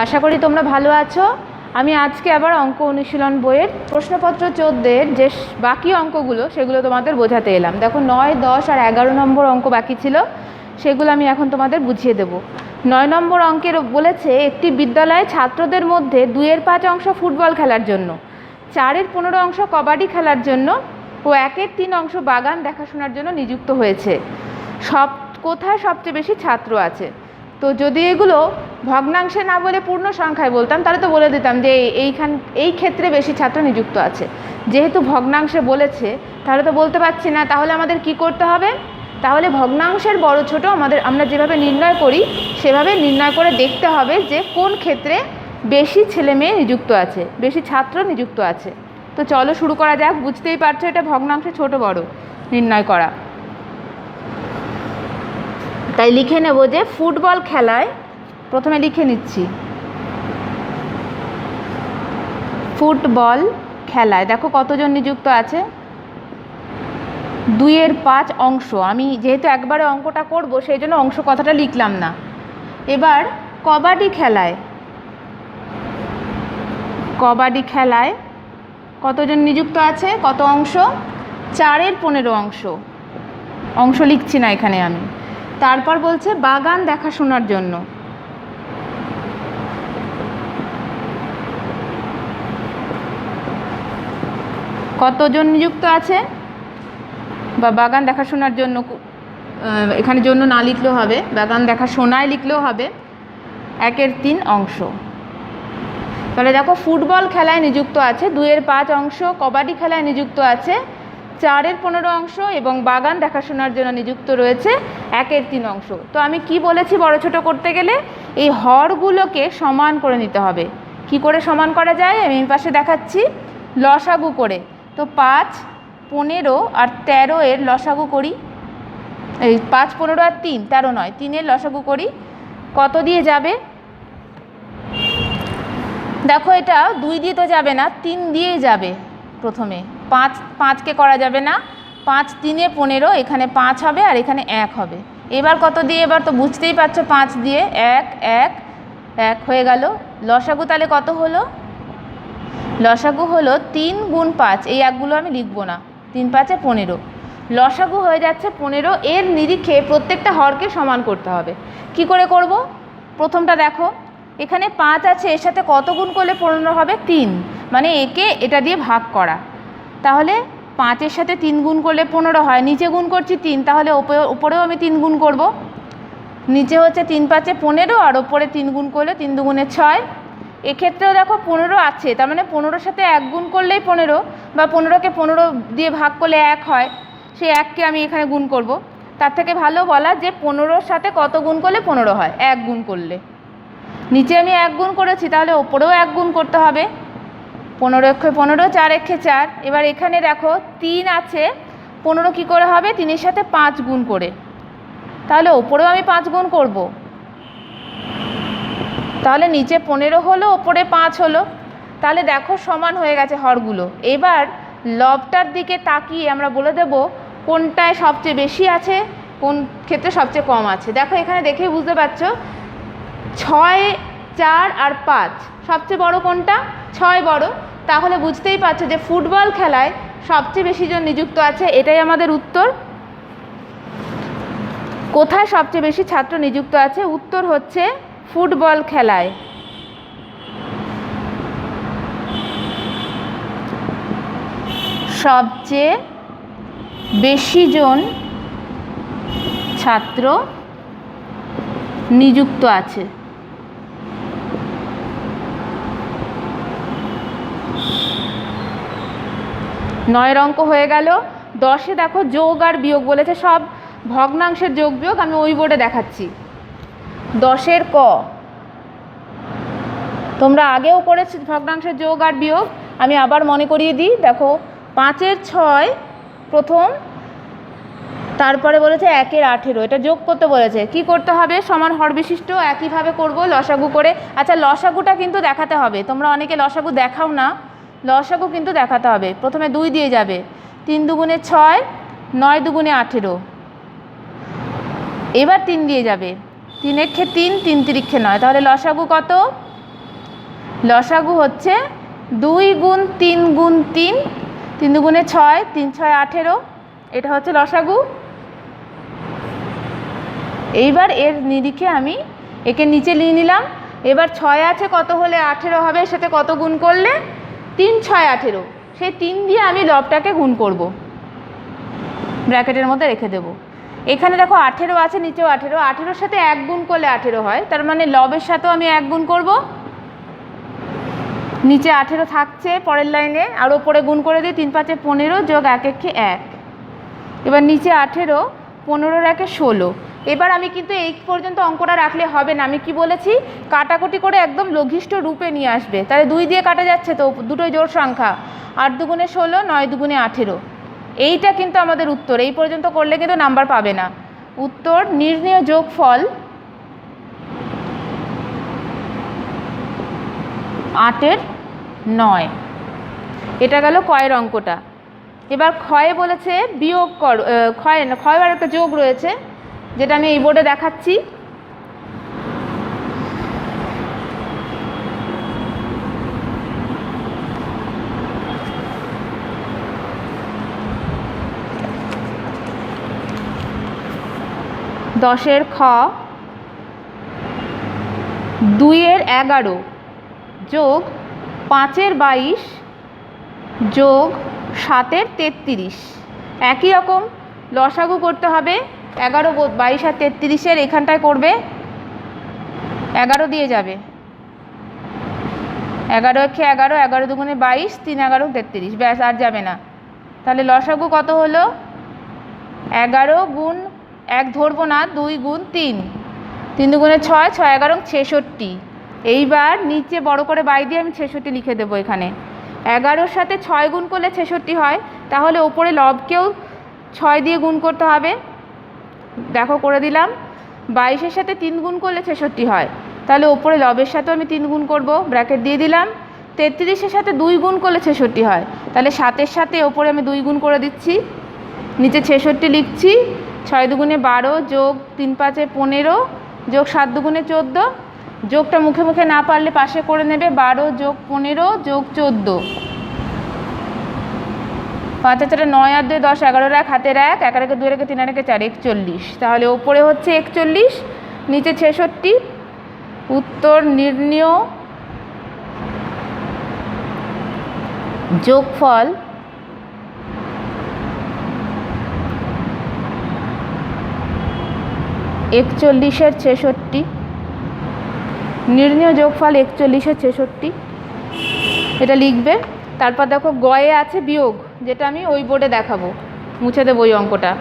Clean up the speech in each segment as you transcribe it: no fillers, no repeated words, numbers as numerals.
আশা করি তোমরা ভালো আছো। আমি আজকে আবার অঙ্ক অনুশীলন বইয়ের প্রশ্নপত্র 14 যে বাকি অঙ্কগুলো সেগুলো তোমাদের বোঝাতে এলাম। দেখো 9, 10 আর 11 নম্বর অঙ্ক বাকি ছিল, সেগুলো আমি এখন তোমাদের বুঝিয়ে দেব। 9 নম্বর অঙ্কের বলেছে একটি বিদ্যালয়ে ছাত্রদের মধ্যে 2/5 অংশ ফুটবল খেলার জন্য, 4/15 অংশ কবাডি খেলার জন্য ও 1/3 অংশ বাগান দেখাশোনার জন্য নিযুক্ত হয়েছে। কোথায় সবচেয়ে বেশি ছাত্র আছে? তো যদি এগুলো ভগ্নাংশে না বলে পূর্ণ সংখ্যায় বলতাম তাহলে তো বলে দিতাম যে এই ক্ষেত্রে বেশি ছাত্র নিযুক্ত আছে। যেহেতু ভগ্নাংশে বলেছে তাহলে তো বলতে পারছি না। তাহলে আমাদের কি করতে হবে? তাহলে ভগ্নাংশের বড় ছোট আমরা যেভাবে নির্ণয় করি সেভাবে নির্ণয় করে দেখতে হবে যে কোন ক্ষেত্রে বেশি ছেলে মেয়ে নিযুক্ত আছে, বেশি ছাত্র নিযুক্ত আছে। তো চলো শুরু করা যাক। বুঝতেই পারছো এটা ভগ্নাংশে ছোট বড় নির্ণয় করা। তাই লিখে নেব যে ফুটবল খেলায়, প্রথমে লিখে নিচ্ছি ফুটবল খেলায় দেখো কতজন নিযুক্ত আছে, 2/5 অংশ। আমি যেহেতু একবারে অঙ্কটা করব সেই জন্য অংশ কথাটা লিখলাম না। এবার কবাডি খেলায় কতজন নিযুক্ত আছে, কত অংশ? 4/15 অংশ লিখছি না এখানে আমি। তারপর বলছে বাগান দেখাশোনার জন্য, কতজন নিযুক্ত আছে, বা বাগান দেখাশোনার জন্য এখানে জন্য না লিখলেও হবে, বাগান দেখাশোনায় লিখলেও হবে, 1/3 অংশ। তাহলে দেখো ফুটবল খেলায় নিযুক্ত আছে 2/5 অংশ, কবাডি খেলায় নিযুক্ত আছে 4/15 অংশ এবং বাগান দেখাশোনার জন্য নিযুক্ত রয়েছে 1/3 অংশ। তো আমি কি বলেছি বড় ছোট করতে গেলে এই হরগুলোকে সমান করে নিতে হবে। কি করে সমান করা যায় আমি এই পাশে দেখাচ্ছি, লসাগু করে। তো 5, 15 আর 13 এর লসাগু করি, এই 5, 15 আর 3, 13 নয়, 3 এর লসাগু করি। কত দিয়ে যাবে? দেখো এটা 2 দিয়ে তো যাবে না, 3 দিয়েই যাবে। প্রথমে 5কে করা যাবে না, 5 3 15, এখানে 5 হবে আর এখানে 1 হবে। এবার কত দিয়ে? এবার তো বুঝতেই পারছো 5 দিয়ে 1 1 1 হয়ে গেল। লসাগু তাহলে কত হলো? লসাগু হলো 3 গুণ 5, এই একগুলো আমি লিখবো না, 3 5 15, লসাগু হয়ে যাচ্ছে 15। এর নিরিখে প্রত্যেকটা হরকে সমান করতে হবে। কি করে করব? প্রথমটা দেখো, এখানে 5 আছে, এর সাথে কত গুণ করলে 15 হবে? 3, মানে একে এটা দিয়ে ভাগ করা। তাহলে 5-এর সাথে 3 গুণ করলে 15 হয়, নিচে গুণ করছি 3, তাহলে উপরেও আমি 3 গুণ করব। নিচে হচ্ছে 3 5 15 আর ওপরে 3 গুণ করলে 3 2 6। এক্ষেত্রেও দেখো 15 আছে, তার মানে 15-এর সাথে 1 গুণ করলেই 15, বা 15কে 15 দিয়ে ভাগ করলে 1 হয়, সেই 1কে আমি এখানে গুণ করব। তার থেকে ভালো বলা যে 15-এর সাথে কত গুণ করলে 15 হয়? 1 গুণ করলে। নিচে আমি 1 গুণ করেছি, তাহলে ওপরেও 1 গুণ করতে হবে। 15 একে 15, 4 একে 4। এবার এখানে দেখো 3 আছে, 15 কী করে হবে? 3-এর সাথে 5 গুণ করে, তাহলে ওপরেও আমি 5 গুণ করব। তাহলে নিচে 15 হলো, ওপরে 5 হলো। তাহলে দেখো সমান হয়ে গেছে হরগুলো। এবার লবটার দিকে তাকিয়ে আমরা বলে দেব কোনটায় সবচেয়ে বেশি আছে, কোন ক্ষেত্রে সবচেয়ে কম আছে। দেখো এখানে দেখেই বুঝতে পারছো 6, 4 আর 5 সবচেয়ে বড় কোনটা? 6 বড়। তাহলে বুঝতেই পারছো যে ফুটবল খেলায় সবচেয়ে বেশি জন নিযুক্ত আছে, এটাই আমাদের উত্তর। কোথায় সবচেয়ে বেশি ছাত্র নিযুক্ত আছে? উত্তর হচ্ছে ফুটবল খেলায়। সবচেয়ে বেশি জন ছাত্র নিযুক্ত আছে। 9 অঙ্ক হয়ে গেল। 10-এ দেখো যোগ আর বিয়োগ বলেছে, সব ভগ্নাংশের যোগ বিয়োগ আমি ওই বোর্ডে দেখাচ্ছি। 10-এর ক, তোমরা আগেও করেছো ভগ্নাংশের যোগ আর বিয়োগ, আমি আবার মনে করিয়ে দিই। দেখো 5-এর 6 প্রথম, তারপরে বলেছে 1-এর 18, এটা যোগ করতে বলেছে। কি করতে হবে? সমান হর বিশিষ্ট, একইভাবে করব লসাগু করে। আচ্ছা লসাগুটা কিন্তু দেখাতে হবে, তোমরা অনেকে লসাগু দেখাও না, লসাগু কিন্তু দেখাতে হবে। প্রথমে 2 দিয়ে যাবে, 3 2 6, 9 2 18। এবার 3 দিয়ে যাবে, 3 একে 3, 3 3 9, তাহলে লসাগু কত? লসাগু হচ্ছে 2 গুণ 3 গুণ 3, 3 দুগুণে 6, 3 6 18, এটা হচ্ছে লসাগু। এইবার এর নিরিখে আমি একে নিচে নিয়ে নিলাম। এবার 6 আছে, কত হলে 18 হবে, সাথে কত গুণ করলে 3 6 18, সেই 3 দিয়ে আমি লবটাকে গুণ করব, ব্র্যাকেটের মধ্যে রেখে দেব। এখানে দেখো 18 আছে, নিচেও 18, 18-র সাথে 1 গুণ করলে 18 হয়, তার মানে লবের সাথেও আমি 1 গুণ করব। নিচে 18 থাকছে পরের লাইনে, আর ওপরে গুণ করে দিই, 3 5 15 যোগ 1 1 1। এবার নিচে 18, 15-র 1 16। এবার আমি কিন্তু এই পর্যন্ত অঙ্কটা রাখলে হবে না, আমি কি বলেছি, কাটাকুটি করে একদম লঘিষ্ঠ রূপে নিয়ে আসবে। তাহলে 2 দিয়ে কাটা যাচ্ছে, তো দুটোই জোড় সংখ্যা, 8 দুগুণে 16, 9 দুগুণে 18। এইটা কিন্তু আমাদের উত্তর। এই পর্যন্ত করলে কিন্তু নাম্বার পাবে না। উত্তর নির্ণেয় যোগফল 8-এর 9। এটা গেল কয়ের অঙ্কটা। এবার ক্ষয়ে বলেছে বিয়োগ কর, ক্ষয় আর একটা যোগ রয়েছে, যেটা আমি এই বোর্ডে দেখাচ্ছি। দশের খ, 2-এর 11 যোগ 5-এর 22 যোগ 7-এর 33। একই রকম লসাগু করতে হবে। 11 22 আর 33-এর এখানটায় করবে, 11 দিয়ে যাবে, 11 একে 11, 11 দুগুণে 22, 3 11 33, ব্যাস আর যাবে না। তাহলে লসাগু কত হলো, 11 গুণ 1 ধরবো না, 2 গুণ 3, 3 দুগুণে 6, 6 11 66। এইবার নিচে বড় করে বাই দিয়ে আমি 66 লিখে দেবো। এখানে 11-র সাথে 6 গুণ করলে 66 হয়, তাহলে ওপরে লবকেও 6 দিয়ে গুণ করতে হবে। দেখো করে দিলাম। 22-এর সাথে 3 গুণ করলে 66 হয়, তাহলে ওপরে লবের সাথেও আমি 3 গুণ করব, ব্র্যাকেট দিয়ে দিলাম। 33-এর সাথে 2 গুণ করলে 66 হয়, তাহলে 7-এর সাথে ওপরে আমি 2 গুণ করে দিচ্ছি, নিচে 66 লিখছি। 6 দুগুণে 12 যোগ 3 5 15 যোগ 7 দুগুণে 14। যোগটা মুখে মুখে না পারলে পাশে করে নেবে, 12 যোগ 15 যোগ 14। 5 4 9 আর 2 10, 11 1 হাতের 1, 1 1 2 1 3 1 4 41। তাহলে ওপরে হচ্ছে 41, নিচে 66। উত্তর নির্ণেয় যোগফল 41-এর 66। নির্ণেয় যোগফল 41-এর 66, এটা লিখবে। তারপর দেখো গয়ে আছে বিয়োগ, যেটা আমি ওই বোর্ডে দেখাবো, মুছে দেবো ওই অঙ্কটা।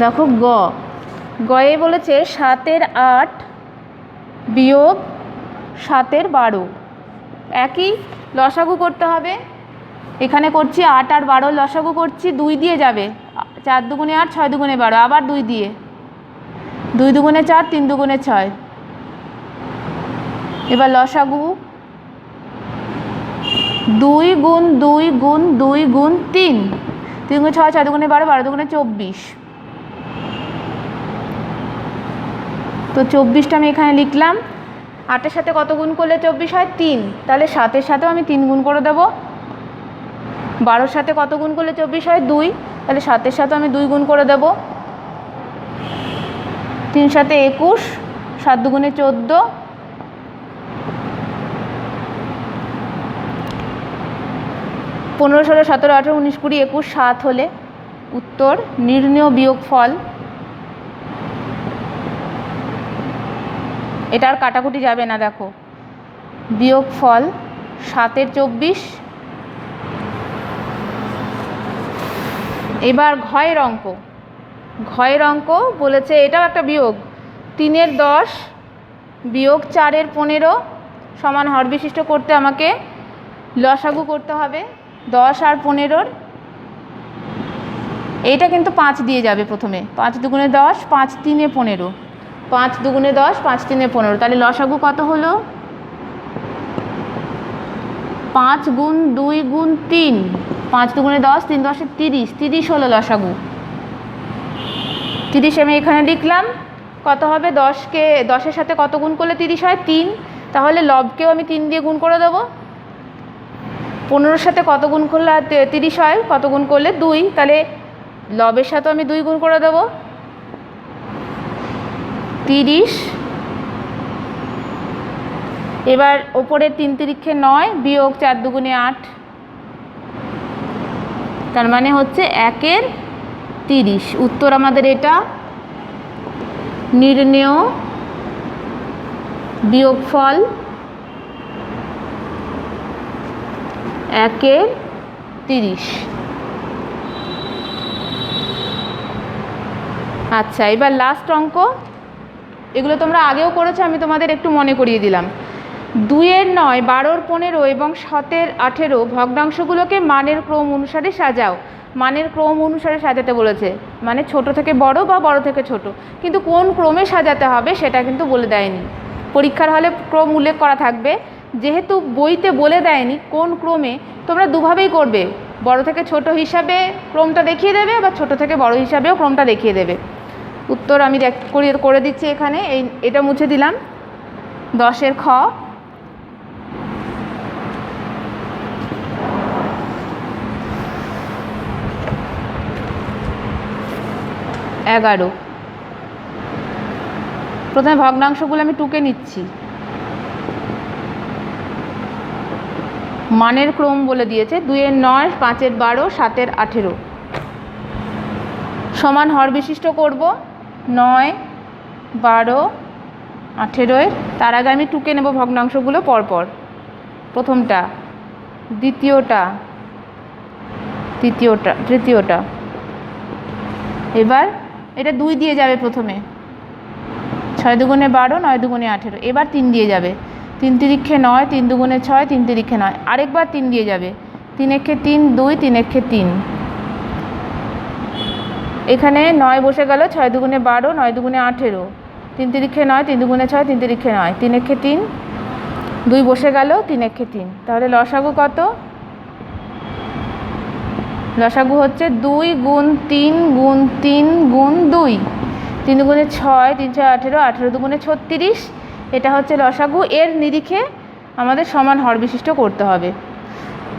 দেখো গয়ে বলেছে 7-এর 8 বিয়োগ 7-এর 12। একই লসাগু করতে হবে। এখানে করছি 8 আর 12 লসাগু করছি, 2 দিয়ে যাবে, 4 দুগুণে 8, 6 দুগুণে 12, আবার 2 দিয়ে, 2 দুগুণে 4, 3 দুগুণে 6। এবার লসাগু 2 গুণ 2 গুণ 2 গুণ 3, 3 গুণ 6, 4 দুগুণে 12, 12 দুগুণে 24। তো 24টা আমি এখানে লিখলাম। 8-এর সাথে কত গুণ করলে 24 হয়, 3, তাহলে 7-এর সাথেও আমি 3 গুণ করে দেবো। 12-র সাথে কত গুণ করলে 24 হয়, 2, তাহলে 7-এর সাথেও আমি 2 গুণ করে দেবো। 3 7 21, 7 দুগুণে 14, 15 16 17 18 19 20 21, 7 হলে উত্তর নির্ণেয় বিয়োগফল। এটা আর কাটাকুটি যাবে না, দেখো বিয়োগফল 7-এর 24। এবার ঘয়ের অঙ্ক বলেছে, এটাও একটা বিয়োগ। 3-এর 10 বিয়োগ 4-এর 15 সমান হর বিশিষ্ট করতে আমাকে লসাগু করতে হবে 10 আর 15-র। এইটা কিন্তু 5 দিয়ে যাবে প্রথমে, 5 দুগুণে 10, 5 3 15, 5 দুগুণে 10, 5 3 15, তাহলে লসাগু কত হলো 5 গুণ 2 গুণ 3, 5 দুগুণে 10, 3 10 30, 30 হলো লসাগু। 30 আমি এখানে লিখলাম। কত হবে? 10কে 10-এর সাথে কত গুণ করলে 30 হয়? 3। তাহলে লবকেও আমি 3 দিয়ে গুণ করে দেবো। 15-এর সাথে কত গুণ করলে 30 হয়? কত গুণ করলে? 2। তাহলে লবের সাথেও আমি 2 গুণ করে দেবো। 30। এবার ওপরে 3 তিরিক্ষে 9 বিয়োগ 4 দুগুণে 8, তার মানে হচ্ছে 1-এর 30। উত্তর আমাদের এটা। নির্ণেয় বিয়োগফল 1-এর 30। আচ্ছা, এবার লাস্ট অঙ্ক। এগুলো তোমরা আগেও করেছো, আমি তোমাদের একটু মনে করিয়ে দিলাম। 2-এর 9, 12-র 15 এবং 7-এর 18 ভগ্নাংশগুলোকে মানের ক্রম অনুসারে সাজাও। মানের ক্রম অনুসারে সাজাতে বলেছে, মানে ছোট থেকে বড় বা বড় থেকে ছোট, কিন্তু কোন ক্রমে সাজাতে হবে সেটা কিন্তু বলে দেয়নি। পরীক্ষার হলে ক্রম উল্লেখ করা থাকবে, যেহেতু বইতে বলে দেয়নি কোন ক্রমে, তোমরা দুভাবেই করবে। বড় থেকে ছোট হিসাবে ক্রমটা দেখিয়ে দেবে, বা ছোট থেকে বড় হিসাবেও ক্রমটা দেখিয়ে দেবে। উত্তর আমি করে দিচ্ছি এখানে। এটা মুছে দিলাম। 10-এর খ, এগারো। প্রথমে ভগ্নাংশগুলো আমি টুকে নিচ্ছি। মানের ক্রম বলে দিয়েছে 2-এর 9, 5-এর 12, 7-এর 18 সমান হর বিশিষ্ট করব। 9, 12, 18। তার আগে আমি টুকে নেব ভগ্নাংশগুলো পরপর। প্রথমটা, দ্বিতীয়টা, তৃতীয়টা। এবার এটা 2 দিয়ে যাবে প্রথমে। 6 দুগুণে 12, 9 দুগুণে 18। এবার 3 দিয়ে যাবে। 3 তিরিক্ষে 9, 3 দুগুণে 6, 3 তিরিক্ষে 9। আরেকবার 3 দিয়ে যাবে। 3 একে 3, 2, 3 একে 3। এখানে 9 বসে গেল। 6 দুগুণে 12, 9 দুগুণে 18। 3 তিরিক্ষে 9, 3 দুগুণে 6, 3 তিরিক্ষে 9। 3 একে 3, 2 বসে গেল। 3 একে 3। তাহলে লসাগু কত? লসাগু হচ্ছে 2 গুণ 3 গুণ 3 গুণ 2। 3 দুগুণে 6, 3 6 18, 18 দুগুণে 36। এটা হচ্ছে লসাগু। এর নিরিখে আমাদের সমান হর বিশিষ্ট করতে হবে।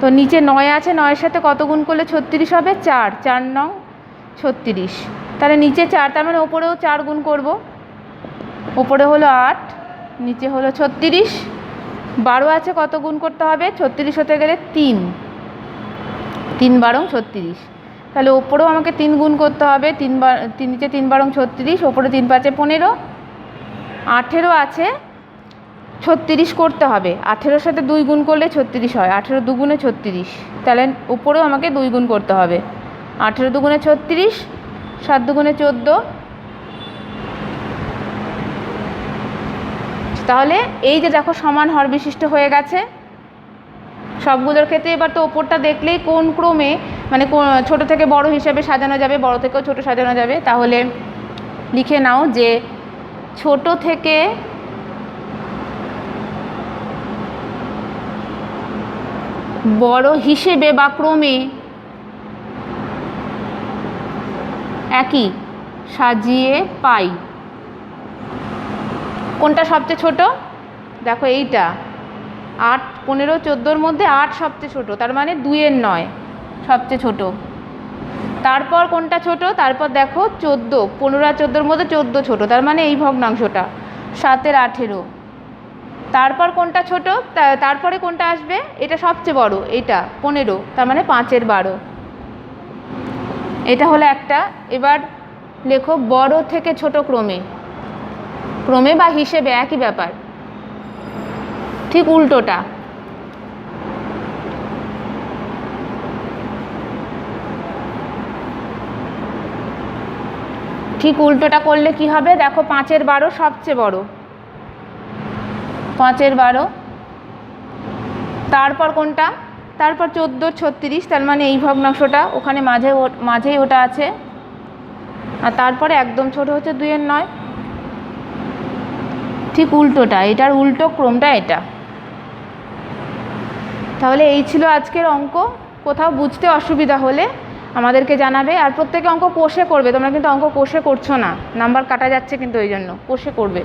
তো নিচে 9 আছে, 9-এর সাথে কত গুণ করলে 36 হবে? 4। 4 নং 36। তাহলে নিচে 4, তার মানে ওপরেও 4 গুণ করব। ওপরে হলো 8, নিচে হলো 36। 12 আছে, কত গুণ করতে হবে? 36 হতে গেলে 3। 3 বারং 36। তাহলে ওপরেও আমাকে 3 গুণ করতে হবে। নিচে 3 বারং 36, ওপরে 3 5 15। 18 আছে, 36 করতে হবে। 18-র সাথে 2 গুণ করলে 36 হয়। 18 দুগুণে 36। তাহলে উপরেও আমাকে 2 গুণ করতে হবে। 18 দুগুণে 36, 7 দুগুণে 14। তাহলে এই যে দেখো সমান হর বিশিষ্ট হয়ে গেছে সবগুলোর ক্ষেত্রে। এবার তো ওপরটা দেখলেই কোন ক্রমে, মানে ছোট থেকে বড় হিসাবে সাজানো যাবে, বড় থেকেও ছোট সাজানো যাবে। তাহলে লিখে নাও যে ছোট থেকে বড় হিসেবে বা ক্রমে একই সাজিয়ে পাই। কোনটা সবচেয়ে ছোট? দেখো এইটা 8, 15, 14-র মধ্যে 8 সবচেয়ে ছোট, তার মানে 2-এর 9 সবচেয়ে ছোট। তারপর কোনটা ছোট? তারপর দেখো 14, 15 আর 14-র মধ্যে 14 ছোট, তার মানে এই ভগ্নাংশটা 7-এর 18। তারপর কোনটা ছোট? তারপরে কোনটা আসবে? এটা সবচেয়ে বড়, এটা 15, তার মানে 5-এর 12। এটা হলো একটা। এবার লেখো বড় থেকে ছোট ক্রমে, ক্রমে বা হিসেবে একই ব্যাপার, ঠিক উল্টোটা। ঠিক উল্টোটা করলে কি হবে? দেখো 5-এর 12 সবচেয়ে বড়, 5-এর 12। তারপর কোনটা? তারপর 14, 36, তার মানে এই ভগ্নাংশটা, ওখানে মাঝেই ওটা আছে। আর তারপরে একদম ছোট হচ্ছে 2-এর 9। ঠিক উল্টোটা, এটার উল্টো ক্রমটা এটা। তাহলে এই ছিল আজকের অঙ্ক। কোথাও বুঝতে অসুবিধা হলে আমাদেরকে জানাবে। আর প্রত্যেকে অঙ্ক কষে করবে, তোমরা কিন্তু অঙ্ক কষে করছো না, নাম্বার কাটা যাচ্ছে কিন্তু ওই জন্য কষে করবে।